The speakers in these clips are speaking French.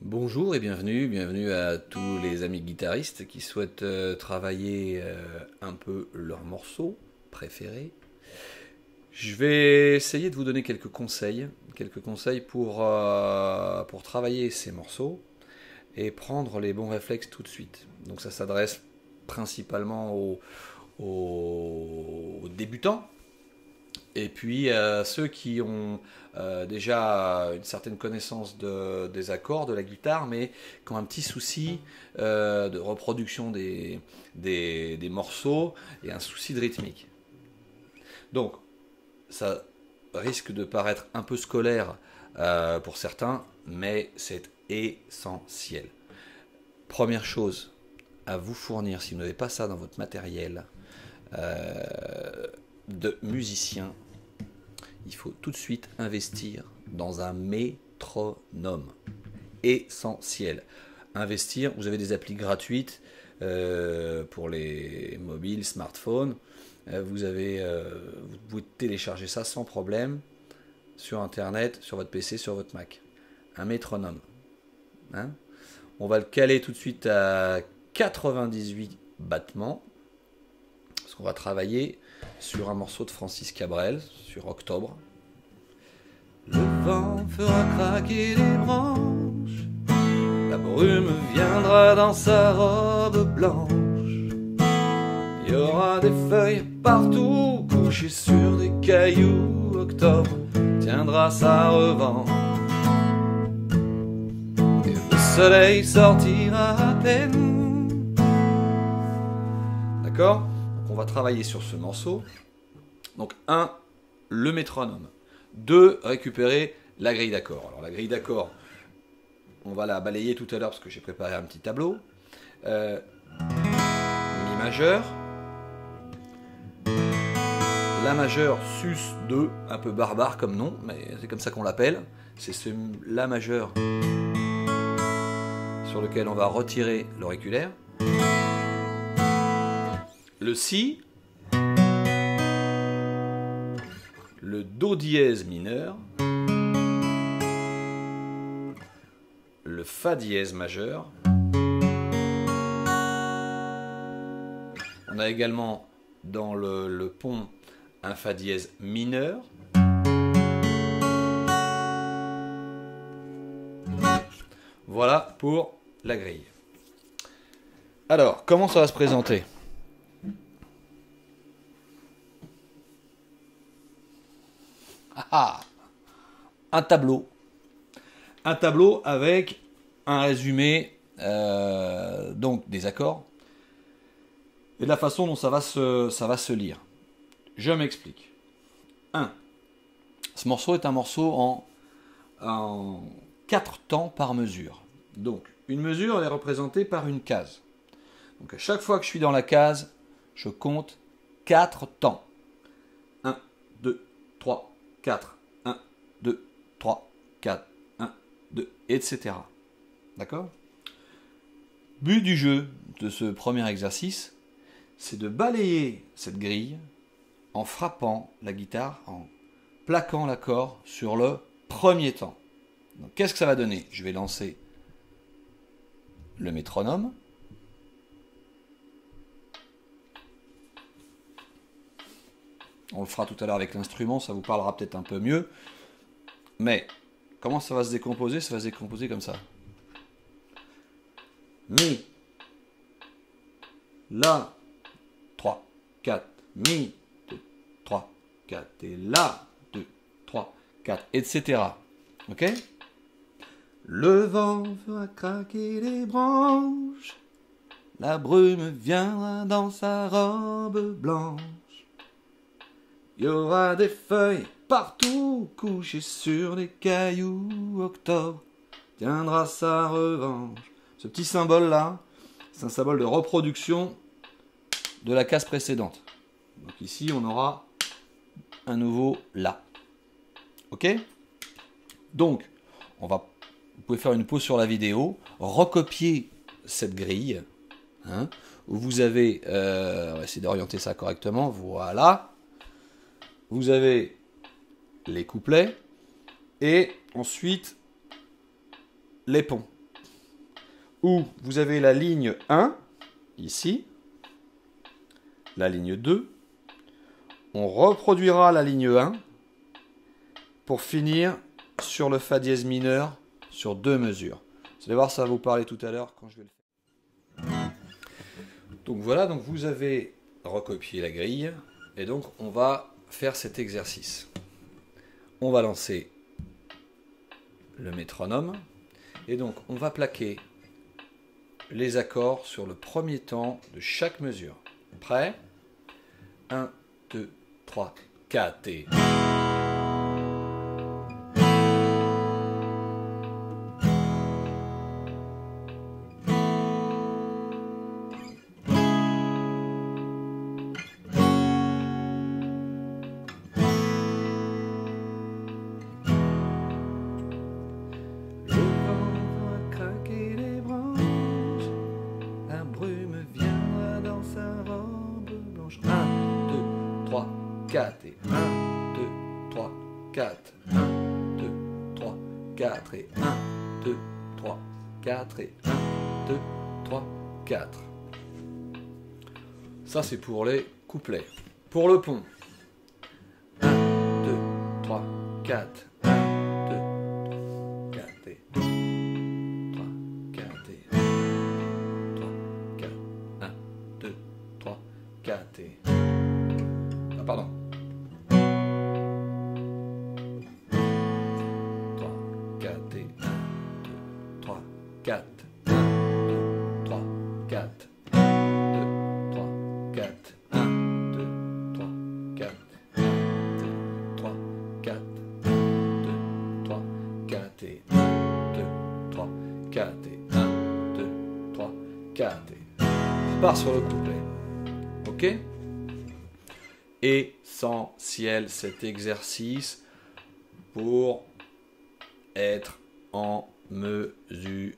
Bonjour et bienvenue à tous les amis guitaristes qui souhaitent travailler un peu leurs morceaux préférés. Je vais essayer de vous donner quelques conseils pour travailler ces morceaux et prendre les bons réflexes tout de suite. Donc ça s'adresse principalement aux débutants. Et puis ceux qui ont déjà une certaine connaissance des accords de la guitare, mais qui ont un petit souci de reproduction des morceaux et un souci de rythmique. Donc, ça risque de paraître un peu scolaire pour certains, mais c'est essentiel. Première chose à vous fournir, si vous n'avez pas ça dans votre matériel de musicien, il faut tout de suite investir dans un métronome. Essentiel. Investir, vous avez des applis gratuites pour les mobiles, smartphones. Vous pouvez télécharger ça sans problème sur Internet, sur votre PC, sur votre Mac. Un métronome. Hein? On va le caler tout de suite à 98 battements. Parce qu'on va travailler sur un morceau de Francis Cabrel, sur Octobre. Le vent fera craquer les branches, la brume viendra dans sa robe blanche. Il y aura des feuilles partout, couchées sur des cailloux. Octobre tiendra sa revanche. Et le soleil sortira à peine. D'accord ? On va travailler sur ce morceau. Donc 1, le métronome. 2, récupérer la grille d'accords. Alors la grille d'accords, on va la balayer tout à l'heure parce que j'ai préparé un petit tableau. Mi majeur. La majeure sus 2, un peu barbare comme nom, mais c'est comme ça qu'on l'appelle. C'est ce la majeur sur lequel on va retirer l'auriculaire. Le si, le do dièse mineur, le fa dièse majeur. On a également dans le pont un fa dièse mineur. Voilà pour la grille. Alors, comment ça va se présenter ? Un tableau. Un tableau avec un résumé donc des accords et de la façon dont ça va se lire. Je m'explique. 1. Ce morceau est un morceau en 4 temps par mesure. Donc, une mesure elle est représentée par une case. Donc, à chaque fois que je suis dans la case, je compte 4 temps. 1, 2, 3, 4, 1, 2, 3, 4, 1, 2, etc. D'accord ? But du jeu de ce premier exercice, c'est de balayer cette grille en frappant la guitare, en plaquant l'accord sur le premier temps. Donc, qu'est-ce que ça va donner ? Je vais lancer le métronome. On le fera tout à l'heure avec l'instrument, ça vous parlera peut-être un peu mieux. Mais, comment ça va se décomposer ? Ça va se décomposer comme ça. Mi, La, 3, 4, Mi, 2, 3, 4, et La, 2, 3, 4, etc. Ok ? Le vent fera craquer les branches, la brume viendra dans sa robe blanche. Il y aura des feuilles partout, couchées sur des cailloux. Octobre tiendra sa revanche. Ce petit symbole-là, c'est un symbole de reproduction de la case précédente. Donc ici, on aura un nouveau La. Ok ? Donc, vous pouvez faire une pause sur la vidéo, recopier cette grille, hein, où vous avez, on va essayer d'orienter ça correctement, voilà. Vous avez les couplets et ensuite les ponts. où vous avez la ligne 1, ici, la ligne 2. On reproduira la ligne 1 pour finir sur le Fa dièse mineur sur 2 mesures. Vous allez voir, ça va vous parler tout à l'heure quand je vais le faire. Donc voilà, donc vous avez recopié la grille et donc on va faire cet exercice. On va lancer le métronome et donc on va plaquer les accords sur le premier temps de chaque mesure. Prêt? 1, 2, 3, 4 et... et 1, 2, 3, 4, 1, 2, 3, 4 et 1, 2, 3, 4 et 1, 2, 3, 4. Ça c'est pour les couplets. Pour le pont. 1, 2, 3, 4, 1, 2, 4 et 3, 4 et 3, 4, 1, 2, 3, 4 et... Ah pardon. 4, 1, 2, 3, 4, 1, 2, 3, 4, 1, 2, 3, 4, 1, 2, 3, 4, 1, 2, 3, 4 et 1, 2, 3, 4 et 1, 2, 3, 4 et... Je pars sur le couplet. Ok? Essentiel cet exercice pour être en mesure.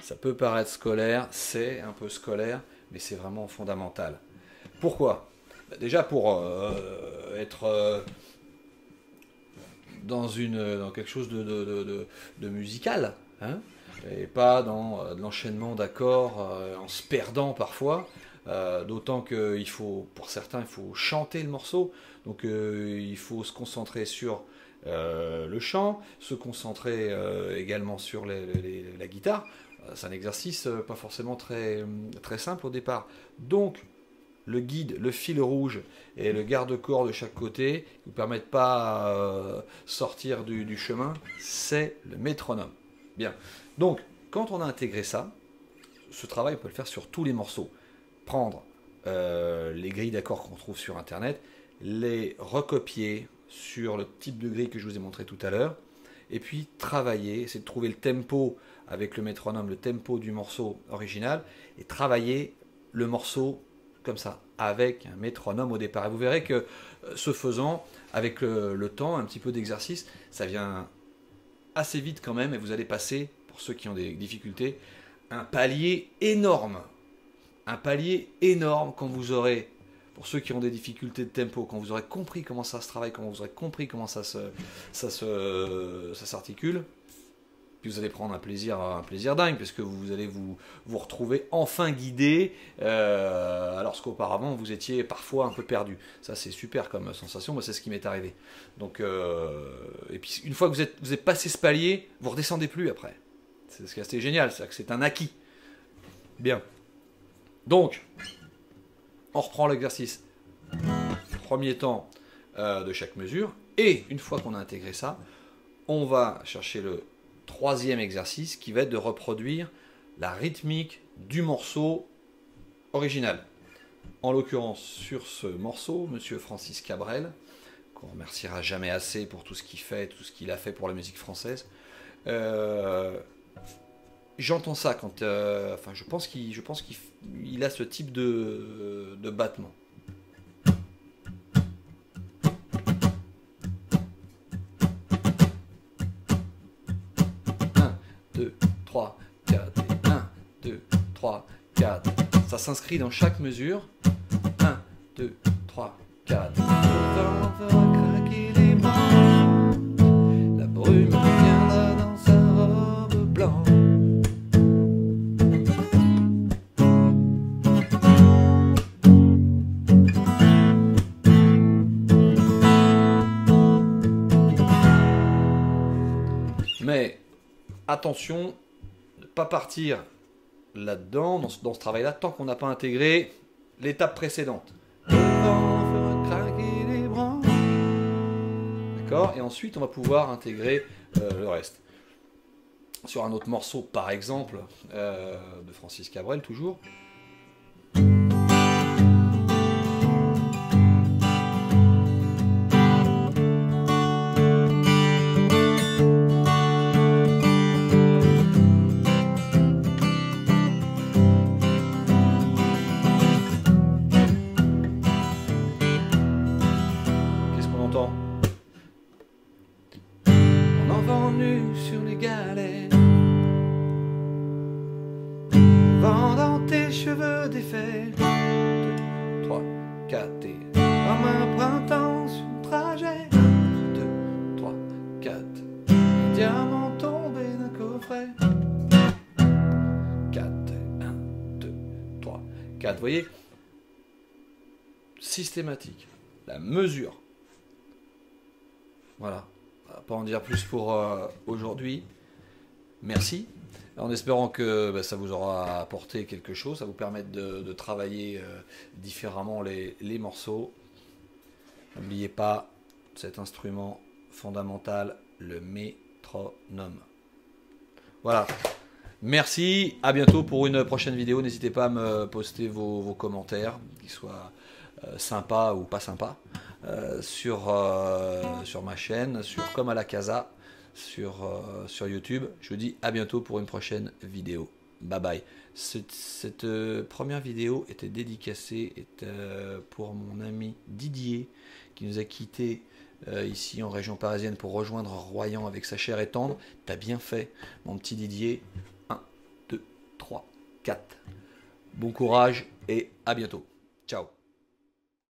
Ça peut paraître scolaire, c'est un peu scolaire, mais c'est vraiment fondamental. Pourquoi? Déjà pour être dans quelque chose de musical, hein, et pas dans de l'enchaînement d'accords en se perdant parfois. D'autant que pour certains, il faut chanter le morceau, donc il faut se concentrer sur le chant, se concentrer également sur la guitare. C'est un exercice pas forcément très simple au départ. Donc le guide, le fil rouge et le garde-corps de chaque côté qui ne vous permettent pas sortir du chemin, c'est le métronome. Bien. Donc quand on a intégré ça, ce travail on peut le faire sur tous les morceaux. Prendre les grilles d'accords qu'on trouve sur internet, les recopier sur le type de grille que je vous ai montré tout à l'heure, et puis travailler, essayer de trouver le tempo avec le métronome, le tempo du morceau original, et travailler le morceau comme ça, avec un métronome au départ. Et vous verrez que ce faisant, avec le temps, un petit peu d'exercice, ça vient assez vite quand même, et vous allez passer, pour ceux qui ont des difficultés, un palier énorme. Un palier énorme quand vous aurez, pour ceux qui ont des difficultés de tempo, quand vous aurez compris comment ça se travaille, quand vous aurez compris comment ça s'articule, puis vous allez prendre un plaisir dingue, parce que vous allez vous retrouver enfin guidé, alors qu'auparavant vous étiez parfois un peu perdu. Ça c'est super comme sensation, moi c'est ce qui m'est arrivé. Donc, et puis une fois que vous êtes passé ce palier, vous ne redescendez plus après. C'est ce qui est assez génial, c'est que c'est un acquis. Bien. Donc, on reprend l'exercice. Premier temps de chaque mesure. Et une fois qu'on a intégré ça, on va chercher le troisième exercice qui va être de reproduire la rythmique du morceau original. En l'occurrence, sur ce morceau, Monsieur Francis Cabrel, qu'on remerciera jamais assez pour tout ce qu'il fait, tout ce qu'il a fait pour la musique française, j'entends ça quand, enfin, je pense qu'il a ce type de battement. 1, 2, 3, 4 et 1, 2, 3, 4. Ça s'inscrit dans chaque mesure. 1, 2, 3, 4. Le vent fera craquer les branches. La brume viendra dans sa robe blanche. Mais attention, ne pas partir là-dedans, dans ce travail-là, tant qu'on n'a pas intégré l'étape précédente. Le vent fera craquer les branches. D'accord? Et ensuite, on va pouvoir intégrer le reste. Sur un autre morceau, par exemple, de Francis Cabrel, toujours. Qu'est-ce qu'on entend? Un enfant nu sur les galets, vent dans tes cheveux défaits. 2, 3, 4 et comme un printemps sur le trajet. 2, 3, 4, les diamants tombés d'un coffret. 4, 1, 2, 3, 4. Vous voyez? Systématique. La mesure. Voilà. On va pas en dire plus pour aujourd'hui. Merci. En espérant que ça vous aura apporté quelque chose, ça vous permette de travailler différemment les morceaux. N'oubliez pas cet instrument fondamental, le métronome. Voilà. Merci, à bientôt pour une prochaine vidéo. N'hésitez pas à me poster vos commentaires, qu'ils soient sympas ou pas sympas, sur ma chaîne, sur Comme à la Casa, sur YouTube. Je vous dis à bientôt pour une prochaine vidéo. Bye bye. Cette première vidéo était dédicacée pour mon ami Didier, qui nous a quittés ici en région parisienne pour rejoindre Royan avec sa chair et tendre. T'as bien fait, mon petit Didier. 1, 2, 3, 4. Bon courage et à bientôt. Ciao.